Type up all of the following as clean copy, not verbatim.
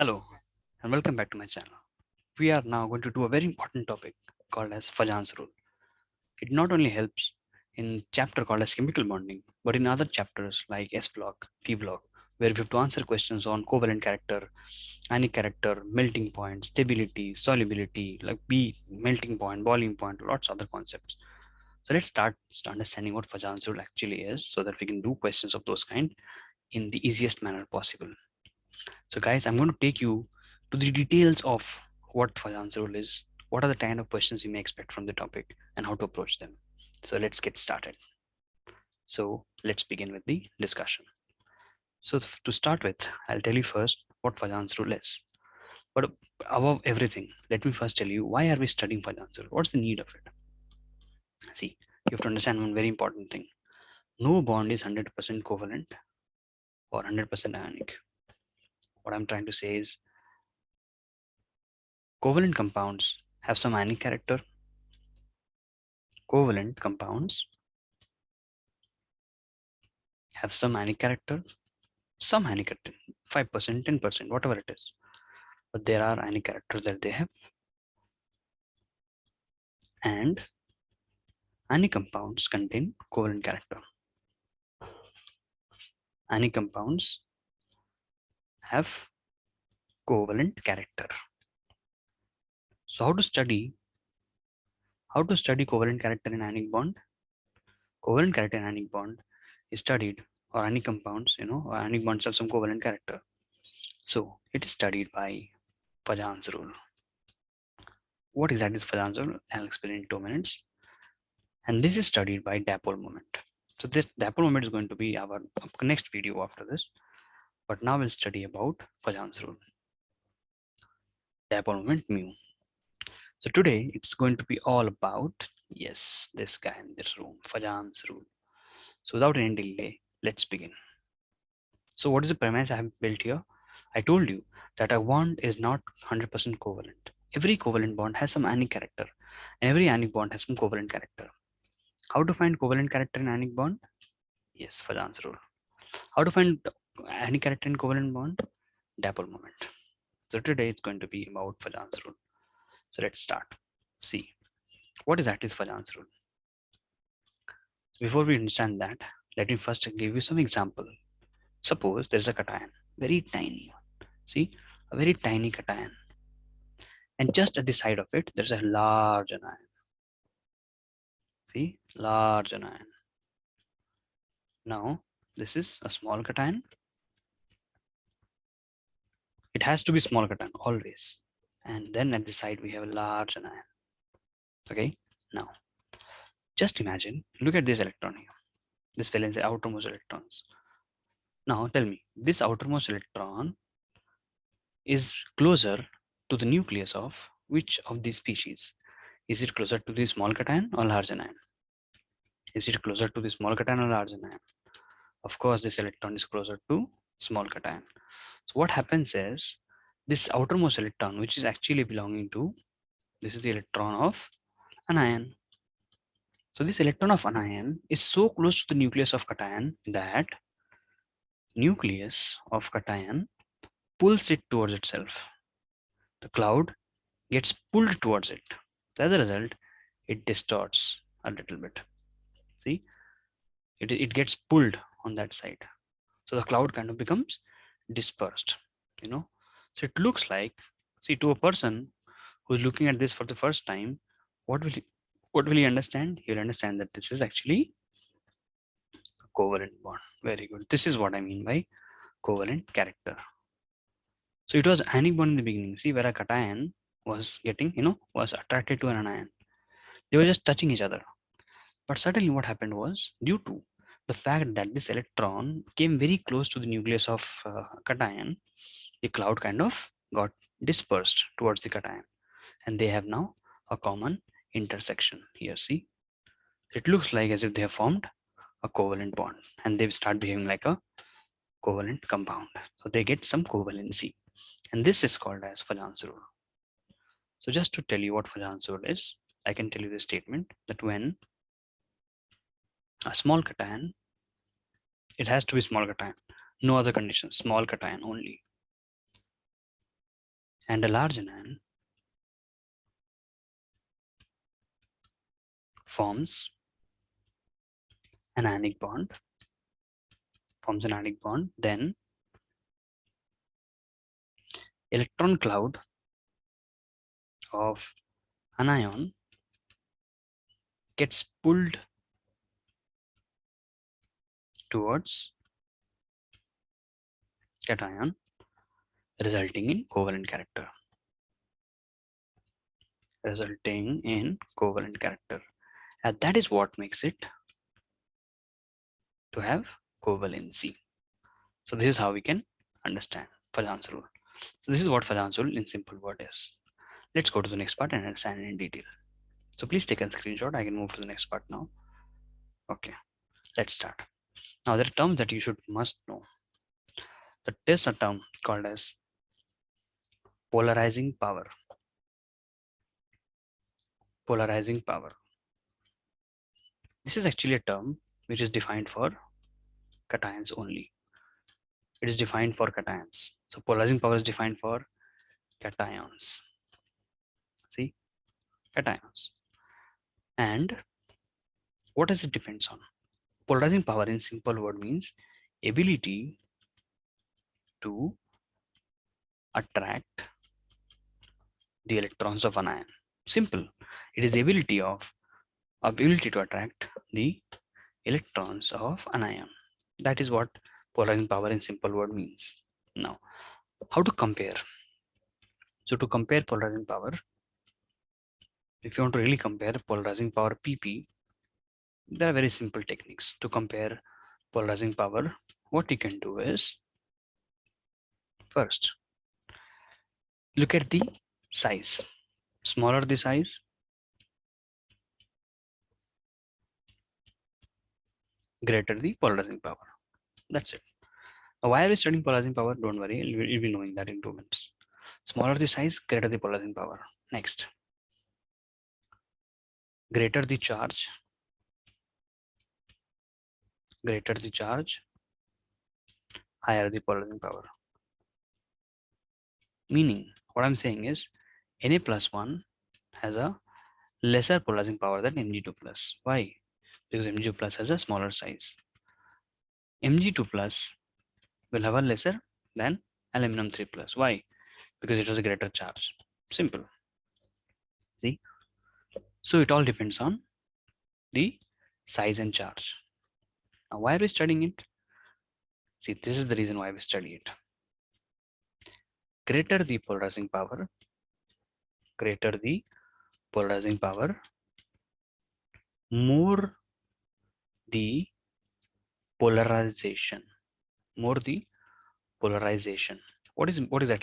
Hello and welcome back to my channel. We are now going to do a very important topic called as Fajan's rule. It not only helps in chapter called as chemical bonding, but in other chapters like S block, P block, where we have to answer questions on covalent character, ionic character, melting point, stability, solubility, like B, melting point, boiling point, lots of other concepts. So let's start understanding what Fajan's rule actually is so that we can do questions of those kind in the easiest manner possible. So guys, I'm going to take you to the details of what Fajan's rule is, what are the kind of questions you may expect from the topic and how to approach them. So let's get started. So let's begin with the discussion. So to start with, I'll tell you first what Fajan's rule is. But above everything, let me first tell you, why are we studying Fajan's rule? What's the need of it? See, you have to understand one very important thing. No bond is 100% covalent or 100% ionic. What I'm trying to say is covalent compounds have some ionic character. Covalent compounds have some ionic character, some ionic character, 5%, 10%, whatever it is. But there are ionic characters that they have. And ionic compounds contain covalent character. Ionic compounds have covalent character. So how to study covalent character in ionic bond? Covalent character in ionic bond is studied, or ionic compounds, or ionic bonds have some covalent character. So it is studied by Fajan's rule. What exactly is Fajan's rule? I'll explain in 2 minutes. And this is studied by dipole moment. So this dipole moment is going to be our next video after this. But now we'll study about Fajan's rule. Dipole moment mu. So today it's going to be all about, yes, this guy in this room, Fajan's rule. So without any delay, let's begin. So what is the premise I have built here? I told you that a bond is not 100% covalent. Every covalent bond has some ionic character. And every ionic bond has some covalent character. How to find covalent character in ionic bond? Yes, Fajan's rule. How to find ionic character in covalent bond? Dipole moment. So today it's going to be about Fajan's rule. So let's start. See, what exactly is Fajan's rule? Before we understand that, let me first give you some example. Suppose there's a cation, very tiny one. See, a very tiny cation. And just at the side of it, there's a large anion. See, large anion. Now, this is a small cation. It has to be small cation always. And then at the side, we have a large anion. Okay, now, just imagine, look at this electron here. This valence, the outermost electrons. Now, tell me, this outermost electron is closer to the nucleus of which of these species? Is it closer to the small cation or large anion? Is it closer to the small cation or large anion? Of course, this electron is closer to small cation. So what happens is this outermost electron, which is actually belonging to, this is the electron of anion. So this electron of anion is so close to the nucleus of cation that nucleus of cation pulls it towards itself. The cloud gets pulled towards it. So as a result, it distorts a little bit. See, it gets pulled on that side. So the cloud kind of becomes dispersed, So it looks like, see, to a person who's looking at this for the first time, what will he understand? He'll understand that this is actually a covalent bond. Very good. This is what I mean by covalent character. So it was ionic bond in the beginning. See, where a cation was getting, was attracted to an anion. They were just touching each other. But suddenly what happened was, due to the fact that this electron came very close to the nucleus of cation, the cloud kind of got dispersed towards the cation. And they have now a common intersection here. See, it looks like as if they have formed a covalent bond and they start behaving like a covalent compound. So they get some covalency. And this is called as Fajan's rule. So just to tell you what Fajan's rule is, I can tell you the statement that when a small cation, it has to be small cation, no other conditions, small cation only. and a large anion forms an ionic bond, then electron cloud of anion gets pulled towards cation, resulting in covalent character. And that is what makes it to have covalency. So this is how we can understand Fajan's rule. So this is what Fajan's rule in simple word is. Let's go to the next part and understand it in detail. So please take a screenshot. I can move to the next part now. Okay, let's start. Now there are terms that you must know. There's a term called as polarizing power. Polarizing power. This is actually a term which is defined for cations only. It is defined for cations. So polarizing power is defined for cations. See, cations. And what does it depends on? Polarizing power in simple word means ability to attract the electrons of an ion. Simple. It is the ability to attract the electrons of an ion. That is what polarizing power in simple word means. Now, how to compare? So to compare polarizing power, if you want to really compare polarizing power PP, there are very simple techniques to compare polarizing power. What you can do is, first, look at the size. Smaller the size, greater the polarizing power. That's it. Now, why are we studying polarizing power? Don't worry, you'll be knowing that in 2 minutes. Smaller the size, greater the polarizing power. Next, greater the charge, higher the polarizing power. Meaning, what I'm saying is, Na plus 1 has a lesser polarizing power than Mg2 plus. Why? Because Mg2 plus has a smaller size. Mg2 plus will have a lesser than aluminum 3 plus. Why? Because it has a greater charge. Simple. See? So it all depends on the size and charge. Now, why are we studying it? See, this is the reason why we study it. Greater the polarizing power, more the polarization. What exactly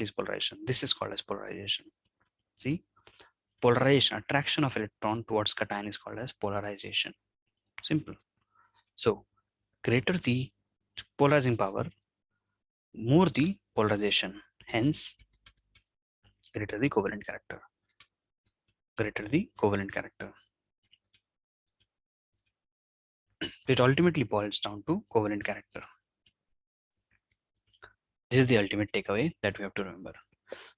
is polarization? This is called as polarization. See, polarization, attraction of electron towards cation is called as polarization. Simple. So, greater the polarizing power, more the polarization. Hence, greater the covalent character. It ultimately boils down to covalent character. This is the ultimate takeaway that we have to remember.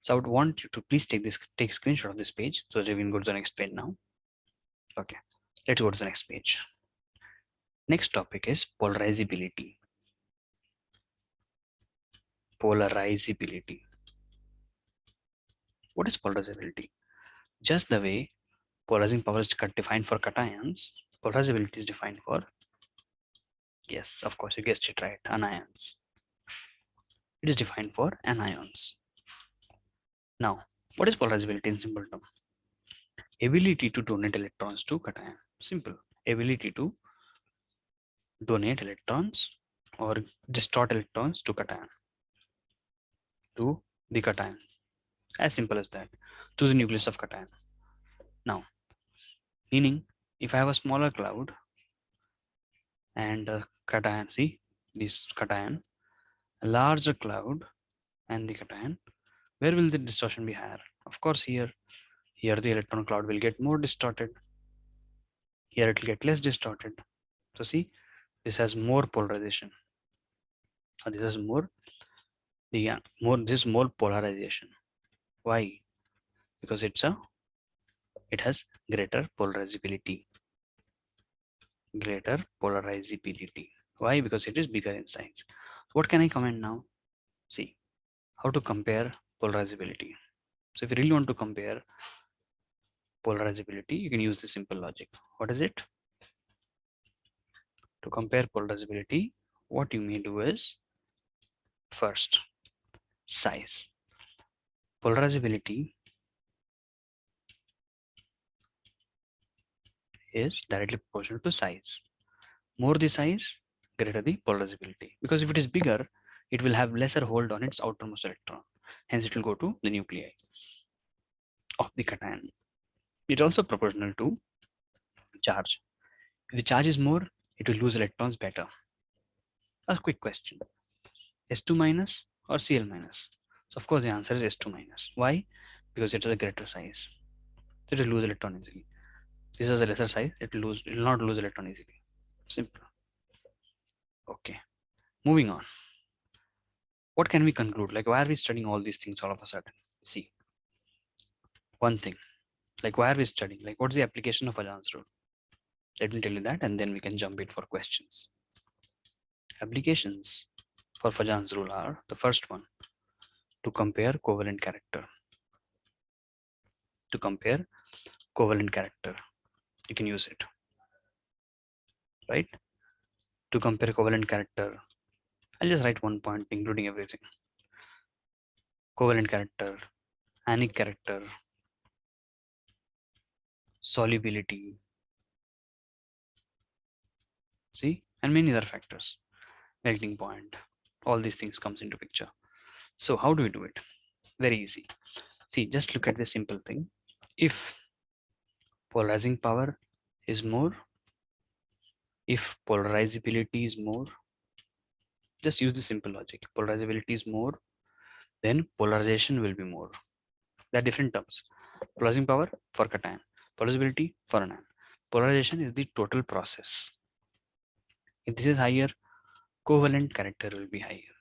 So I would want you to please take screenshot of this page so that we can go to the next page now. Okay, let's go to the next page. Next topic is polarisability. What is polarisability? Just the way polarizing power is defined for cations, polarisability is defined for, yes, of course, you guessed it right, anions. It is defined for anions. Now, what is polarisability in simple term? Ability to donate electrons to cation. Simple. Ability to donate electrons or distort electrons to the cation. As simple as that. To the nucleus of cation. Now, meaning if I have a smaller cloud and a cation, see this cation, a larger cloud and the cation, where will the distortion be higher? Of course, here the electron cloud will get more distorted. Here it will get less distorted. So see, this has more polarization. This is more polarization. Why? Because it has greater polarizability. Greater polarizability. Why? Because it is bigger in size. What can I comment now? See, how to compare polarizability. So if you really want to compare polarizability, you can use the simple logic. What is it? To compare polarizability, what you may do is first size. Polarizability is directly proportional to size. More the size, greater the polarizability. Because if it is bigger, it will have lesser hold on its outermost electron. Hence, it will go to the nuclei of the cation. It's also proportional to charge. If the charge is more, it will lose electrons better. A quick question. S2 minus or Cl minus? So of course the answer is S2 minus. Why? Because it has a greater size. So it will lose electron easily. This has a lesser size, it will not lose electron easily. Simple. Okay. Moving on. What can we conclude? Like, why are we studying all these things all of a sudden? See, one thing. Like, why are we studying? Like, what's the application of Fajan's rule? Let me tell you that, and then we can jump in for questions. Applications for Fajan's rule are the first one, to compare covalent character. To compare covalent character, you can use it, right? To compare covalent character, I'll just write one point, including everything. Covalent character, ionic character, solubility, see, and many other factors, melting point, all these things comes into picture. So how do we do it? Very easy. See, just look at this simple thing. If polarizing power is more, if polarizability is more, just use the simple logic. Polarizability is more, then polarization will be more. They are different terms. Polarizing power for cation, polarizability for anion. Polarization is the total process. If this is higher, covalent character will be higher.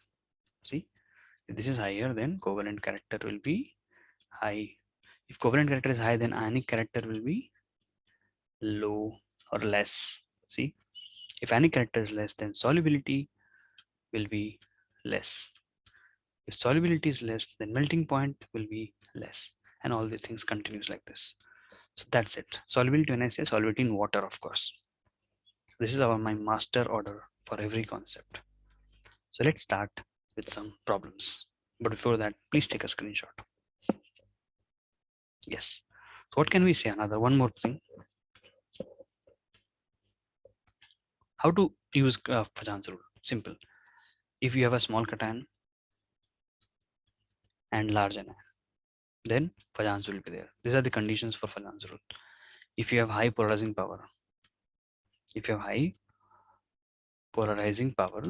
See, if this is higher, then covalent character will be high. If covalent character is high, then ionic character will be low or less. See, if ionic character is less, then solubility will be less. If solubility is less, then melting point will be less, and all the things continues like this. So that's it. Solubility, when I say solubility in water, of course. This is my master order for every concept. So let's start with some problems. But before that, please take a screenshot. Yes. So what can we say? Another one more thing. How to use Fajan's rule? Simple. If you have a small cation and large anion, then Fajan's will be there. These are the conditions for Fajan's rule. If you have high polarizing power, if you have high polarizing power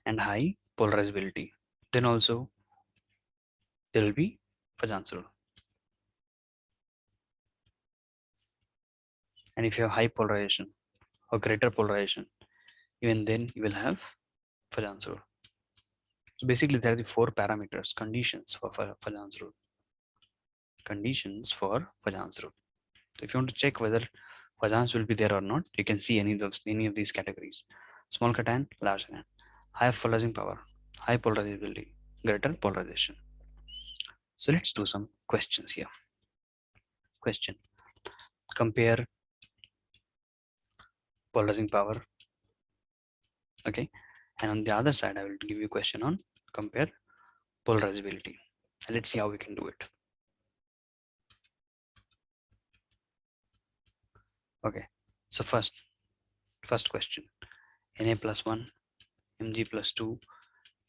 and high polarizability, then also there will be Fajan's rule. And if you have high polarization or greater polarization, even then you will have Fajan's rule. So basically, there are the four parameters, conditions for Fajan's rule. Conditions for Fajan's rule. So if you want to check whether Fajan's will be there or not, you can see any of these categories: small cation, large cation, high polarizing power, high polarizability, greater polarization. So let's do some questions here. Question: compare polarizing power. Okay, and on the other side, I will give you a question on compare polarizability. And let's see how we can do it. Okay, so first question: Na plus 1, Mg plus 2,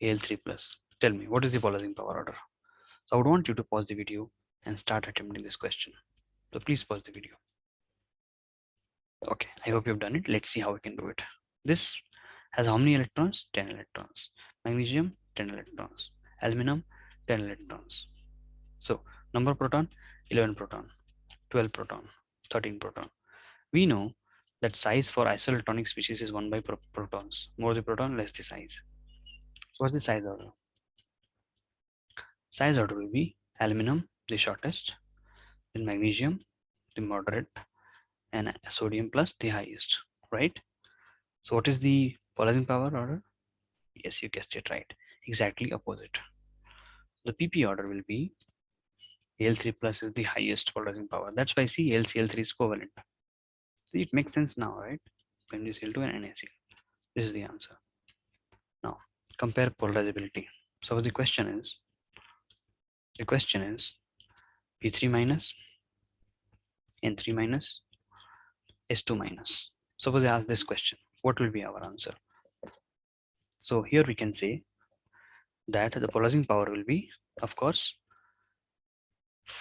Al3 plus. Tell me, what is the polarizing power order? So I would want you to pause the video and start attempting this question. So please pause the video. Okay, I hope you've done it. Let's see how we can do it. This has how many electrons? 10 electrons. Magnesium, 10 electrons. Aluminum, 10 electrons. So number of proton, 11 proton, 12 proton, 13 proton. We know that size for isoelectronic species is 1 by protons. More the proton, less the size. So what's the size order? Size order will be aluminum, the shortest, then magnesium, the moderate, and sodium plus the highest, right? So what is the polarizing power order? Yes, you guessed it right. Exactly opposite. The PP order will be Al3 plus is the highest polarizing power. That's why see LCl3 is covalent. See, it makes sense now, right? NaCl2 and NaCl. This is the answer. Now, compare polarizability. So the question is P3 minus, N3 minus, S2 minus. Suppose I ask this question, what will be our answer? So here we can say that the polarizing power will be, of course,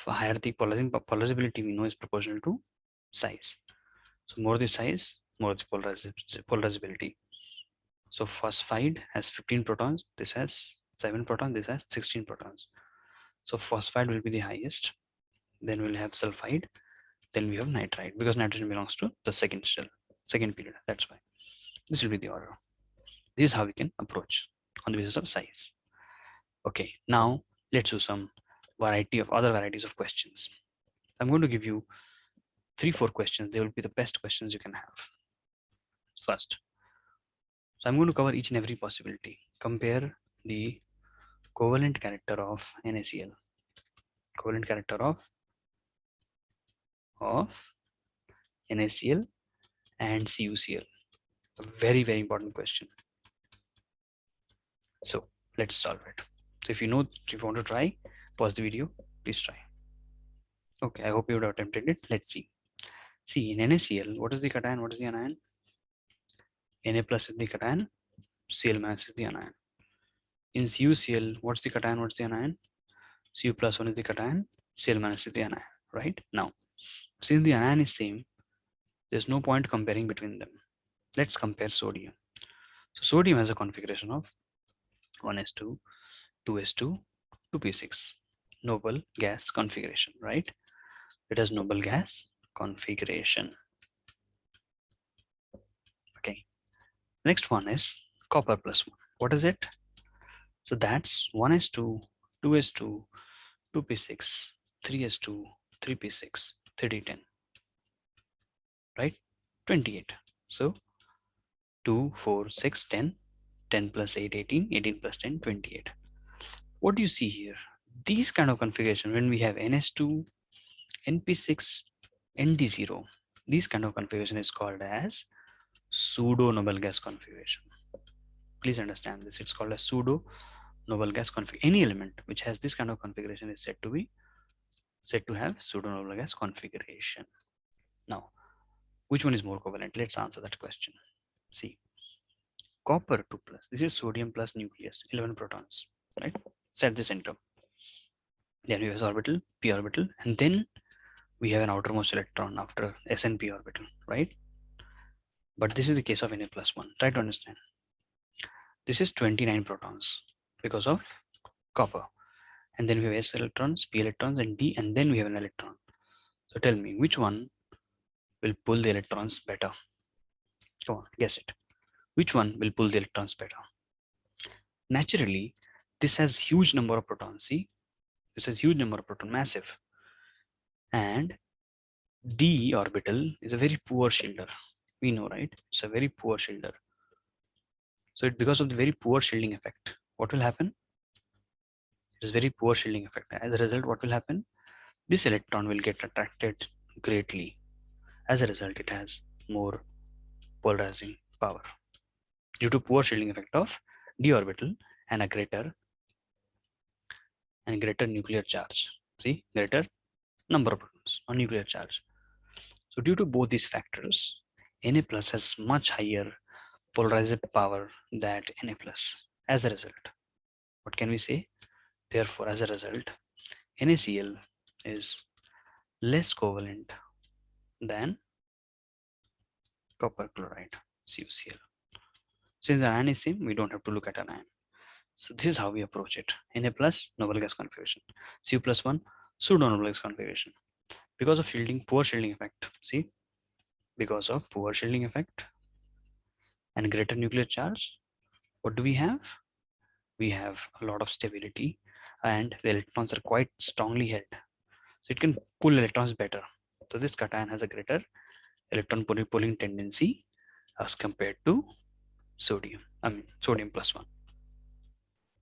higher the polarizability we know is proportional to size. So more the size, more the polarizability. So phosphide has 15 protons, this has 7 protons, this has 16 protons. So phosphide will be the highest, then we'll have sulfide, then we have nitride, because nitrogen belongs to the second cell, second period. That's why this will be the order. This is how we can approach on the basis of size. Okay, now let's do some other varieties of questions. I'm going to give you 3-4 questions. They will be the best questions you can have. First, so I'm going to cover each and every possibility. Compare the covalent character of NaCl, covalent character of NaCl and CuCl. A very, very important question. So let's solve it. So if you want to try, pause the video, please try. Okay, I hope you would have attempted it. Let's see. See, in NaCl, what is the cation, what is the anion? Na plus is the cation, Cl minus is the anion. In CuCl, what's the cation, what's the anion? Cu plus 1 is the cation, Cl minus is the anion, right? Now, since the anion is same, there's no point comparing between them. Let's compare sodium. So sodium has a configuration of 1s2, 2s2, 2p6. Noble gas configuration, right? It has noble gas configuration. Okay. Next one is copper plus 1. What is it? So that's 1s2, 2s2, 2p6, 3s2, 3p6, 3d10, right? 28. So 2, 4, 6, 10, 10 plus 8, 18, 18 plus 10, 28. What do you see here? These kind of configuration, when we have ns2, np6, nd0, this kind of configuration is called as pseudo noble gas configuration. Please understand this. It's called a pseudo noble gas configuration. Any element which has this kind of configuration is said to have pseudo noble gas configuration. Now, which one is more covalent? Let's answer that question. See, copper 2 plus. This is sodium plus nucleus, 11 protons, right? Set the center. Then we have s orbital, p orbital, and then we have an outermost electron after s and p orbital, right? But this is the case of Na plus 1. Try to understand. This is 29 protons because of copper. And then we have s electrons, p electrons, and d, and then we have an electron. So tell me, which one will pull the electrons better? Come on, guess it. Which one will pull the electrons better? Naturally, this has huge number of protons. See, this has huge number of protons, massive. And d orbital is a very poor shielder. We know, right? It's a very poor shielder. So because of the very poor shielding effect, what will happen? It is very poor shielding effect. As a result, what will happen? This electron will get attracted greatly. As a result, it has more polarizing power due to poor shielding effect of d orbital and a greater nuclear charge. See, greater number of protons or nuclear charge. So due to both these factors, Na plus has much higher polarizing power than Na plus. As a result, what can we say? Therefore, as a result, NaCl is less covalent than copper chloride, CuCl. Since the ion is same, we don't have to look at an ion. So this is how we approach it. Na plus, noble gas configuration. Cu plus 1, pseudo noble gas configuration. Because of poor shielding effect. See, because of poor shielding effect and greater nuclear charge, what do we have? we have a lot of stability and the electrons are quite strongly held. So it can pull electrons better. So this cation has a greater electron pulling tendency as compared to sodium. I mean sodium plus 1.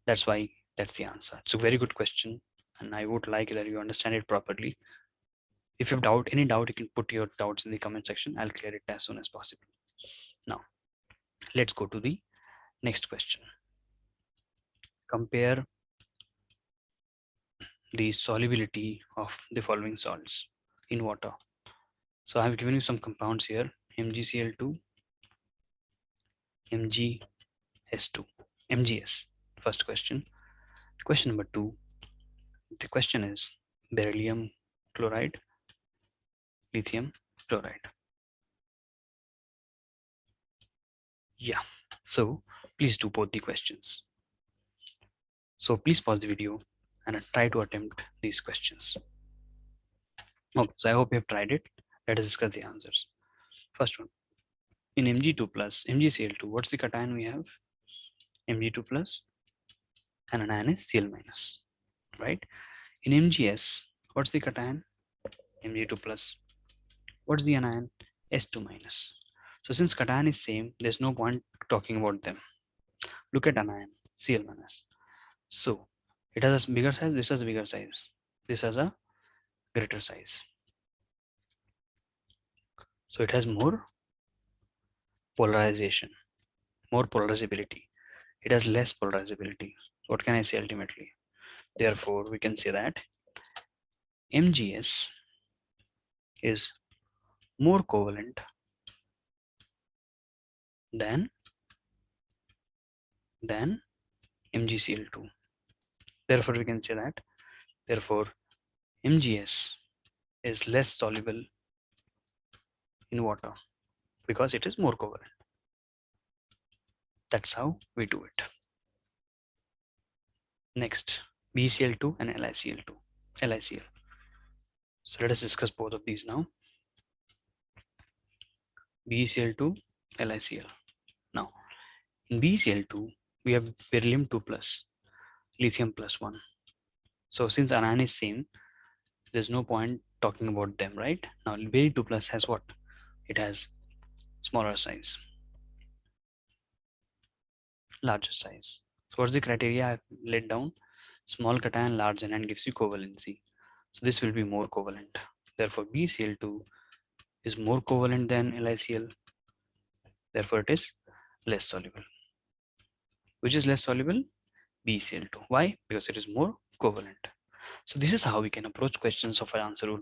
That's why that's the answer. It's a very good question and I would like that you understand it properly. If you have any doubt, you can put your doubts in the comment section. I'll clear it as soon as possible. Now, let's go to the next question. Compare the solubility of the following salts in water. So I've given you some compounds here: MgCl2, MgS2, MgS. First question. Question number 2. The question is beryllium chloride, lithium chloride. Yeah. So please do both the questions. So please pause the video and try to attempt these questions. Okay, so I hope you have tried it. Let us discuss the answers. First one. In Mg2 plus, MgCl2, what's the cation we have? Mg2 plus and an anion is Cl minus, right? In MgS, what's the cation? Mg2 plus. What's the anion? S2 minus. So since cation is same, there's no point talking about them. Look at anion, Cl minus. So it has a bigger size, this has a bigger size. This has a greater size. So it has more polarization, more polarisability. It has less polarisability. What can I say ultimately? Therefore, we can say that MgS is more covalent than MgCl2. Therefore, we can say that therefore MgS is less soluble in water because it is more covalent. That's how we do it. Next, BeCl2 and LiCl2. LiCl. So let us discuss both of these now. BeCl2, LiCl. Now, in BeCl2, we have beryllium 2 plus, lithium plus 1. So since anion is same, there's no point talking about them, right? Now, Be 2 plus has what? It has smaller size, larger size. So what's the criteria I've laid down? Small cation, large anion gives you covalency. So this will be more covalent. Therefore, BeCl2 is more covalent than LiCl. Therefore, it is less soluble. Which is less soluble? BeCl2. Why? Because it is more covalent. So this is how we can approach questions of Fajan's rule.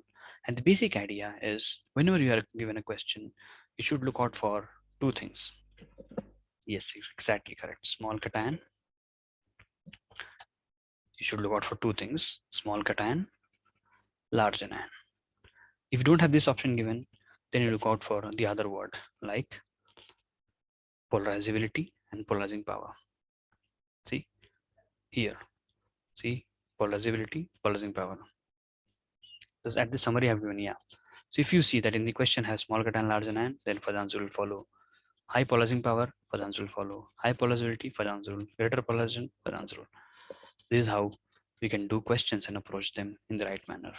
And the basic idea is whenever you are given a question, you should look out for two things. Yes, exactly correct. Small cation. You should look out for two things: small cation, large anion. If you don't have this option given, then you look out for the other word like polarisability and polarizing power. See here. See polarisability, polarizing power. Just at the summary I've given, yeah. So if you see that in the question has small cation, large anion, then Fajan's rule will follow. High polarizing power, Fajan's rule follow. High polarizability, Fajan's rule. Greater polarization, Fajan's rule. This is how we can do questions and approach them in the right manner.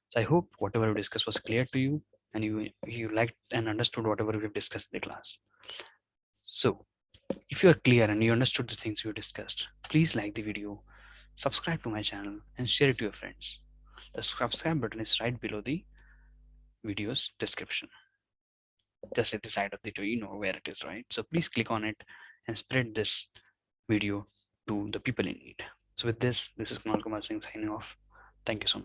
So I hope whatever we discussed was clear to you and you liked and understood whatever we've discussed in the class. So if you are clear and you understood the things we discussed, please like the video, subscribe to my channel and share it to your friends. The subscribe button is right below the video's description. Just at the side of the video, you know where it is, right? So please click on it and spread this video to the people in need. So with this is Kunal Kumar Singh signing off. Thank you so much.